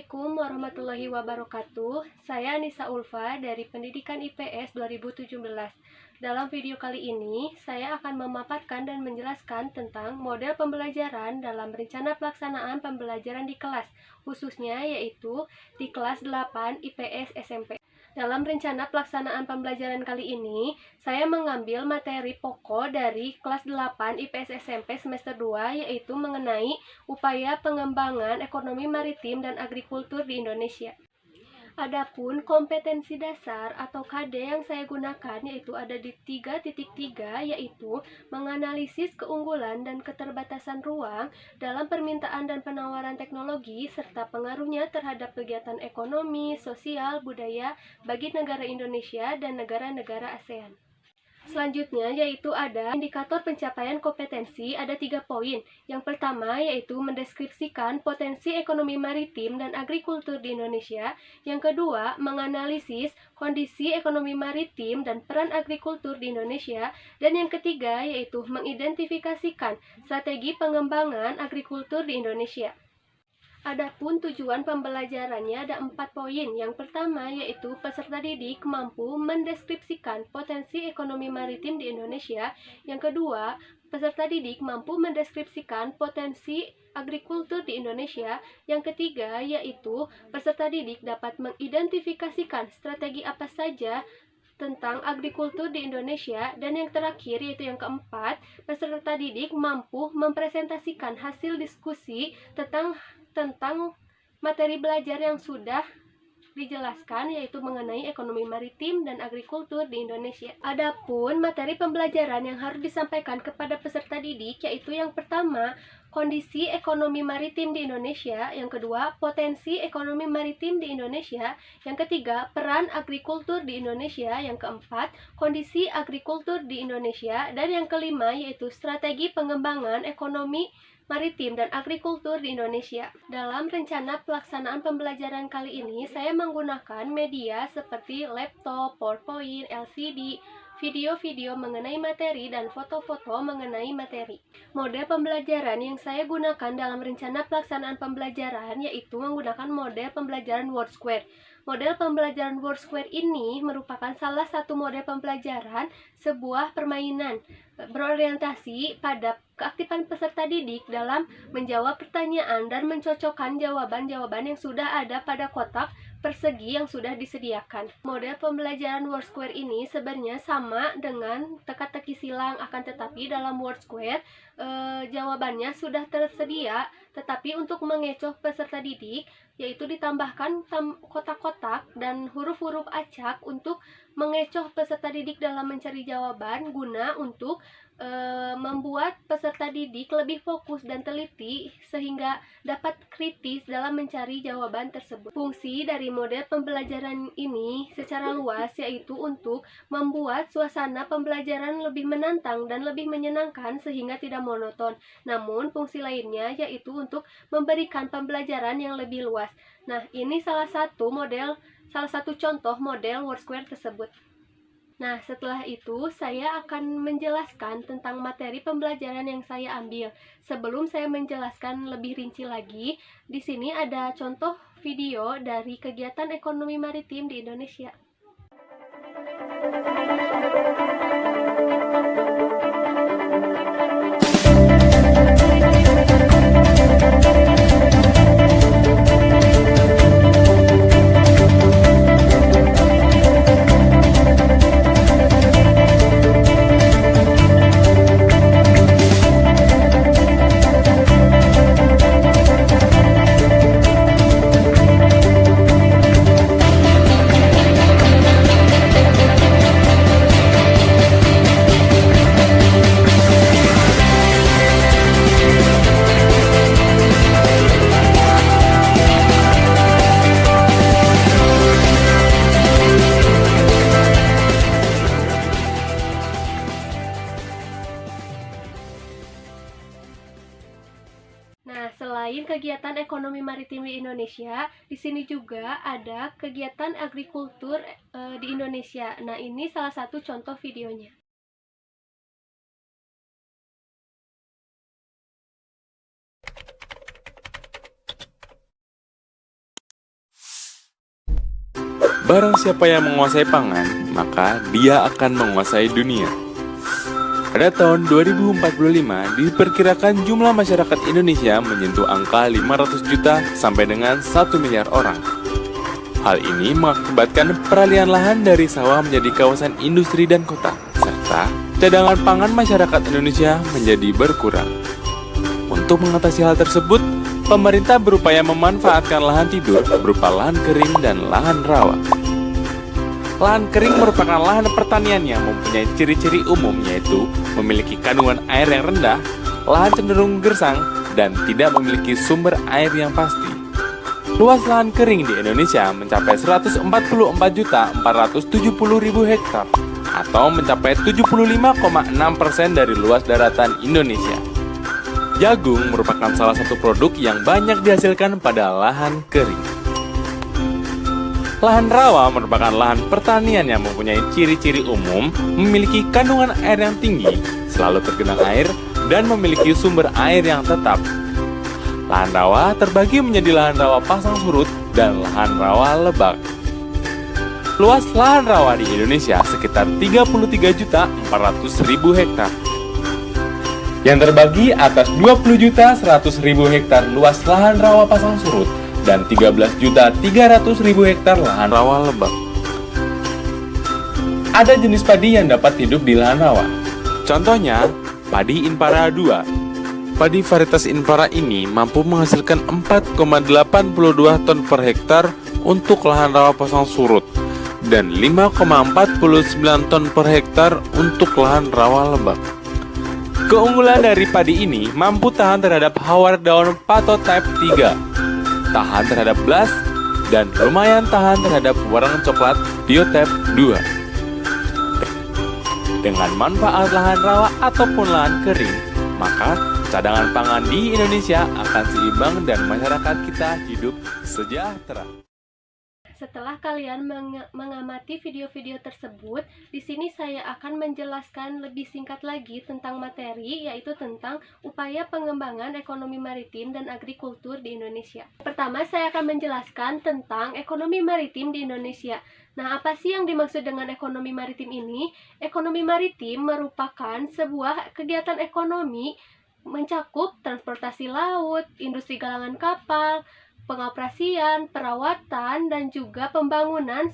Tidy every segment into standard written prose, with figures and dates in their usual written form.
Assalamualaikum warahmatullahi wabarakatuh. Saya Anissa Ulfa dari Pendidikan IPS 2017. Dalam video kali ini, saya akan memaparkan dan menjelaskan tentang model pembelajaran dalam rencana pelaksanaan pembelajaran di kelas, khususnya yaitu di kelas 8 IPS SMP. Dalam rencana pelaksanaan pembelajaran kali ini, saya mengambil materi pokok dari kelas 8 IPS SMP semester 2, yaitu mengenai upaya pengembangan ekonomi maritim dan agrikultur di Indonesia. Adapun kompetensi dasar atau KD yang saya gunakan yaitu ada di 3.3, yaitu menganalisis keunggulan dan keterbatasan ruang dalam permintaan dan penawaran teknologi serta pengaruhnya terhadap kegiatan ekonomi, sosial, budaya bagi negara Indonesia dan negara-negara ASEAN. Selanjutnya yaitu ada indikator pencapaian kompetensi, ada 3 poin. Yang pertama yaitu mendeskripsikan potensi ekonomi maritim dan agrikultur di Indonesia. Yang kedua, menganalisis kondisi ekonomi maritim dan peran agrikultur di Indonesia. Dan yang ketiga yaitu mengidentifikasikan strategi pengembangan agrikultur di Indonesia. Adapun tujuan pembelajarannya ada 4 poin. Yang pertama yaitu peserta didik mampu mendeskripsikan potensi ekonomi maritim di Indonesia. Yang kedua, peserta didik mampu mendeskripsikan potensi agrikultur di Indonesia. Yang ketiga yaitu peserta didik dapat mengidentifikasikan strategi apa saja tentang agrikultur di Indonesia. Dan yang terakhir yaitu yang keempat, peserta didik mampu mempresentasikan hasil diskusi tentang materi belajar yang sudah dijelaskan, yaitu mengenai ekonomi maritim dan agrikultur di Indonesia. Adapun materi pembelajaran yang harus disampaikan kepada peserta didik yaitu yang pertama, kondisi ekonomi maritim di Indonesia. Yang kedua, potensi ekonomi maritim di Indonesia. Yang ketiga, peran agrikultur di Indonesia. Yang keempat, kondisi agrikultur di Indonesia. Dan yang kelima yaitu strategi pengembangan ekonomi maritim dan agrikultur di Indonesia. Dalam rencana pelaksanaan pembelajaran kali ini, saya menggunakan media seperti laptop, PowerPoint, LCD, video-video mengenai materi, dan foto-foto mengenai materi. Model pembelajaran yang saya gunakan dalam rencana pelaksanaan pembelajaran yaitu menggunakan model pembelajaran WordSquare. Model pembelajaran WordSquare ini merupakan salah satu model pembelajaran sebuah permainan berorientasi pada keaktifan peserta didik dalam menjawab pertanyaan dan mencocokkan jawaban-jawaban yang sudah ada pada kotak persegi yang sudah disediakan. Model pembelajaran WordSquare ini sebenarnya sama dengan teka-teki silang, akan tetapi dalam WordSquare jawabannya sudah tersedia, tetapi untuk mengecoh peserta didik yaitu ditambahkan kotak-kotak dan huruf-huruf acak untuk mengecoh peserta didik dalam mencari jawaban guna untuk membuat peserta didik lebih fokus dan teliti sehingga dapat kritis dalam mencari jawaban tersebut. Fungsi dari model pembelajaran ini secara luas yaitu untuk membuat suasana pembelajaran lebih menantang dan lebih menyenangkan sehingga tidak monoton. Namun fungsi lainnya yaitu untuk memberikan pembelajaran yang lebih luas. Nah, ini salah satu contoh model WordSquare tersebut. Nah, setelah itu saya akan menjelaskan tentang materi pembelajaran yang saya ambil. Sebelum saya menjelaskan lebih rinci lagi, di sini ada contoh video dari kegiatan ekonomi maritim di Indonesia. Nah, selain kegiatan ekonomi maritim di Indonesia, di sini juga ada kegiatan agrikultur di Indonesia. Nah, ini salah satu contoh videonya. barang siapa yang menguasai pangan, maka dia akan menguasai dunia. Pada tahun 2045, diperkirakan jumlah masyarakat Indonesia menyentuh angka 500 juta sampai dengan 1 miliar orang. Hal ini mengakibatkan peralihan lahan dari sawah menjadi kawasan industri dan kota, serta cadangan pangan masyarakat Indonesia menjadi berkurang. Untuk mengatasi hal tersebut, pemerintah berupaya memanfaatkan lahan tidur berupa lahan kering dan lahan rawa. Lahan kering merupakan lahan pertanian yang mempunyai ciri-ciri umum, yaitu memiliki kandungan air yang rendah, lahan cenderung gersang, dan tidak memiliki sumber air yang pasti. Luas lahan kering di Indonesia mencapai 144.470.000 hektar atau mencapai 75,6% dari luas daratan Indonesia. Jagung merupakan salah satu produk yang banyak dihasilkan pada lahan kering. Lahan rawa merupakan lahan pertanian yang mempunyai ciri-ciri umum, memiliki kandungan air yang tinggi, selalu tergenang air, dan memiliki sumber air yang tetap. Lahan rawa terbagi menjadi lahan rawa pasang surut dan lahan rawa lebak. Luas lahan rawa di Indonesia sekitar 33.400.000 hektar. Yang terbagi atas 20.100.000 hektar luas lahan rawa pasang surut dan 13.300.000 hektar lahan rawa lebak. Ada jenis padi yang dapat hidup di lahan rawa. Contohnya, padi Inpara 2. Padi varietas Inpara ini mampu menghasilkan 4,82 ton per hektar untuk lahan rawa pasang surut dan 5,49 ton per hektar untuk lahan rawa lebak. Keunggulan dari padi ini mampu tahan terhadap hawar daun pato type 3, tahan terhadap blas, dan lumayan tahan terhadap warna coklat biotype 2. Dengan manfaat lahan rawa ataupun lahan kering, maka cadangan pangan di Indonesia akan seimbang dan masyarakat kita hidup sejahtera. Setelah kalian mengamati video-video tersebut, di sini saya akan menjelaskan lebih singkat lagi tentang materi, yaitu tentang upaya pengembangan ekonomi maritim dan agrikultur di Indonesia. Pertama, saya akan menjelaskan tentang ekonomi maritim di Indonesia. Nah, apa sih yang dimaksud dengan ekonomi maritim ini? Ekonomi maritim merupakan sebuah kegiatan ekonomi mencakup transportasi laut, industri galangan kapal, pengoperasian, perawatan, dan juga pembangunan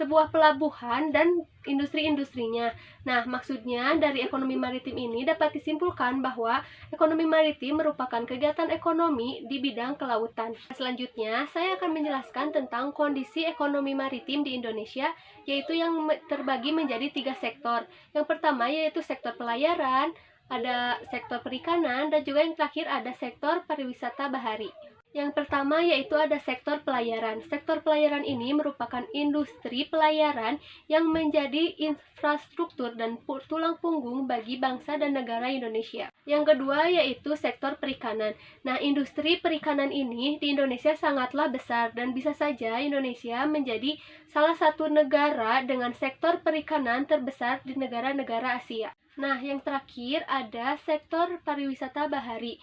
sebuah pelabuhan dan industri-industrinya. Nah, maksudnya dari ekonomi maritim ini dapat disimpulkan bahwa ekonomi maritim merupakan kegiatan ekonomi di bidang kelautan. Selanjutnya, saya akan menjelaskan tentang kondisi ekonomi maritim di Indonesia, yaitu yang terbagi menjadi 3 sektor. Yang pertama yaitu sektor pelayaran, ada sektor perikanan, dan juga yang terakhir ada sektor pariwisata bahari. Yang pertama yaitu ada sektor pelayaran. Sektor pelayaran ini merupakan industri pelayaran yang menjadi infrastruktur dan tulang punggung bagi bangsa dan negara Indonesia. Yang kedua yaitu sektor perikanan. Nah, industri perikanan ini di Indonesia sangatlah besar dan bisa saja Indonesia menjadi salah satu negara dengan sektor perikanan terbesar di negara-negara Asia. Nah, yang terakhir ada sektor pariwisata bahari.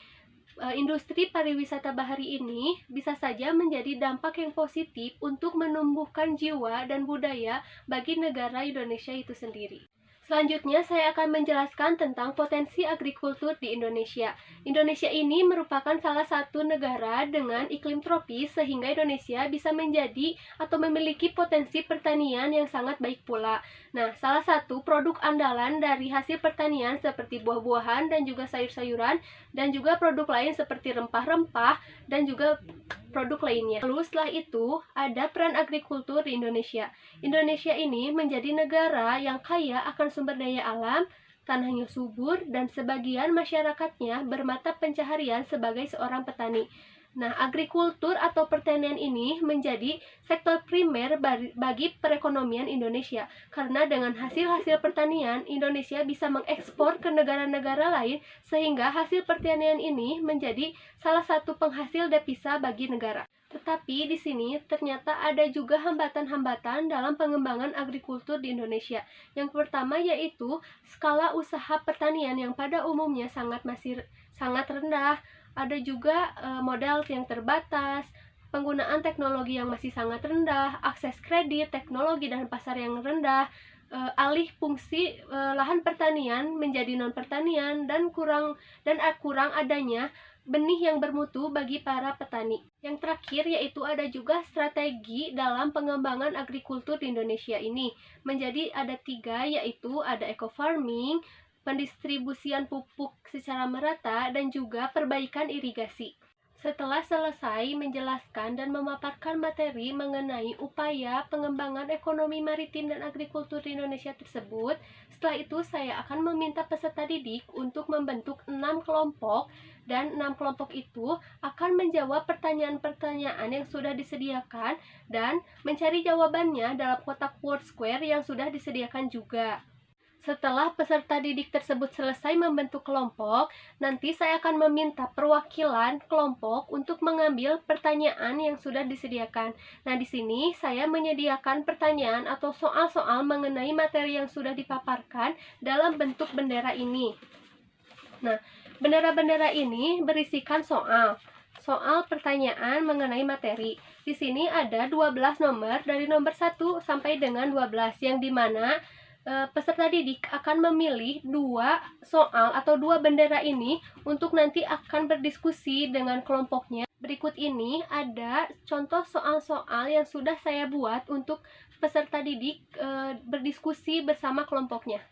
Industri pariwisata bahari ini bisa saja menjadi dampak yang positif untuk menumbuhkan jiwa dan budaya bagi negara Indonesia itu sendiri. Selanjutnya, saya akan menjelaskan tentang potensi agrikultur di Indonesia. Indonesia ini merupakan salah satu negara dengan iklim tropis, sehingga Indonesia bisa menjadi atau memiliki potensi pertanian yang sangat baik pula. Nah, salah satu produk andalan dari hasil pertanian seperti buah-buahan dan juga sayur-sayuran, dan juga produk lain seperti rempah-rempah dan juga produk lainnya. Lalu setelah itu, ada peran agrikultur di Indonesia. Indonesia ini menjadi negara yang kaya akan sumber daya alam, tanahnya subur, dan sebagian masyarakatnya bermata pencaharian sebagai seorang petani. Nah, agrikultur atau pertanian ini menjadi sektor primer bagi perekonomian Indonesia, karena dengan hasil-hasil pertanian, Indonesia bisa mengekspor ke negara-negara lain, sehingga hasil pertanian ini menjadi salah satu penghasil devisa bagi negara. Tetapi di sini ternyata ada juga hambatan-hambatan dalam pengembangan agrikultur di Indonesia. Yang pertama yaitu skala usaha pertanian yang pada umumnya masih sangat rendah. Ada juga modal yang terbatas, penggunaan teknologi yang masih sangat rendah, akses kredit, teknologi dan pasar yang rendah, alih fungsi lahan pertanian menjadi non pertanian, dan kurang adanya benih yang bermutu bagi para petani. Yang terakhir yaitu ada juga strategi dalam pengembangan agrikultur di Indonesia ini. Menjadi ada 3, yaitu ada eco farming, pendistribusian pupuk secara merata, dan juga perbaikan irigasi. Setelah selesai menjelaskan dan memaparkan materi mengenai upaya pengembangan ekonomi maritim dan agrikultur di Indonesia tersebut, setelah itu saya akan meminta peserta didik untuk membentuk 6 kelompok, dan 6 kelompok itu akan menjawab pertanyaan-pertanyaan yang sudah disediakan dan mencari jawabannya dalam kotak word square yang sudah disediakan juga. Setelah peserta didik tersebut selesai membentuk kelompok, nanti saya akan meminta perwakilan kelompok untuk mengambil pertanyaan yang sudah disediakan. Nah, di sini saya menyediakan pertanyaan atau soal-soal mengenai materi yang sudah dipaparkan dalam bentuk bendera ini. Nah, bendera-bendera ini berisikan soal pertanyaan mengenai materi. Di sini ada 12 nomor dari nomor 1 sampai dengan 12, yang dimana peserta didik akan memilih 2 soal atau 2 bendera ini untuk nanti akan berdiskusi dengan kelompoknya. Berikut ini ada contoh soal-soal yang sudah saya buat untuk peserta didik berdiskusi bersama kelompoknya.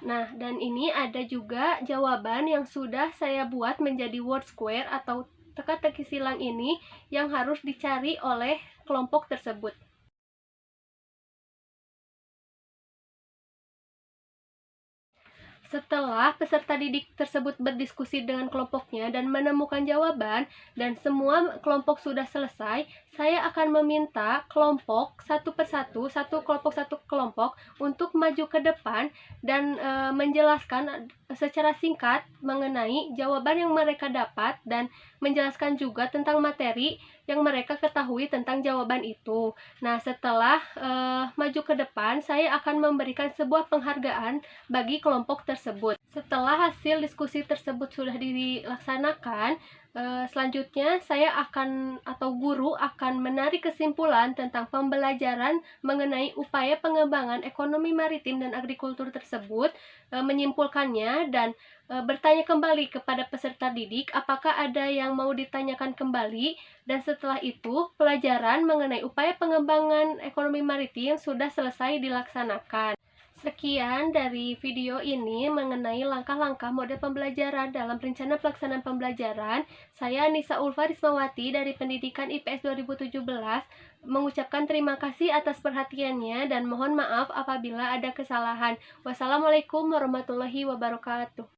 Nah, dan ini ada juga jawaban yang sudah saya buat menjadi word square atau teka-teki silang ini yang harus dicari oleh kelompok tersebut. Setelah peserta didik tersebut berdiskusi dengan kelompoknya dan menemukan jawaban, dan semua kelompok sudah selesai, saya akan meminta kelompok satu persatu, satu kelompok untuk maju ke depan dan menjelaskan secara singkat mengenai jawaban yang mereka dapat dan menjelaskan juga tentang materi yang mereka ketahui tentang jawaban itu. Nah, setelah maju ke depan, saya akan memberikan sebuah penghargaan bagi kelompok tersebut. Setelah hasil diskusi tersebut sudah dilaksanakan, selanjutnya saya akan atau guru akan menarik kesimpulan tentang pembelajaran mengenai upaya pengembangan ekonomi maritim dan agrikultur tersebut, menyimpulkannya dan bertanya kembali kepada peserta didik apakah ada yang mau ditanyakan kembali, dan setelah itu pelajaran mengenai upaya pengembangan ekonomi maritim sudah selesai dilaksanakan. Sekian dari video ini mengenai langkah-langkah model pembelajaran dalam rencana pelaksanaan pembelajaran. Saya Nisa Ulfa Rismawati dari Pendidikan IPS 2017 mengucapkan terima kasih atas perhatiannya dan mohon maaf apabila ada kesalahan. Wassalamualaikum warahmatullahi wabarakatuh.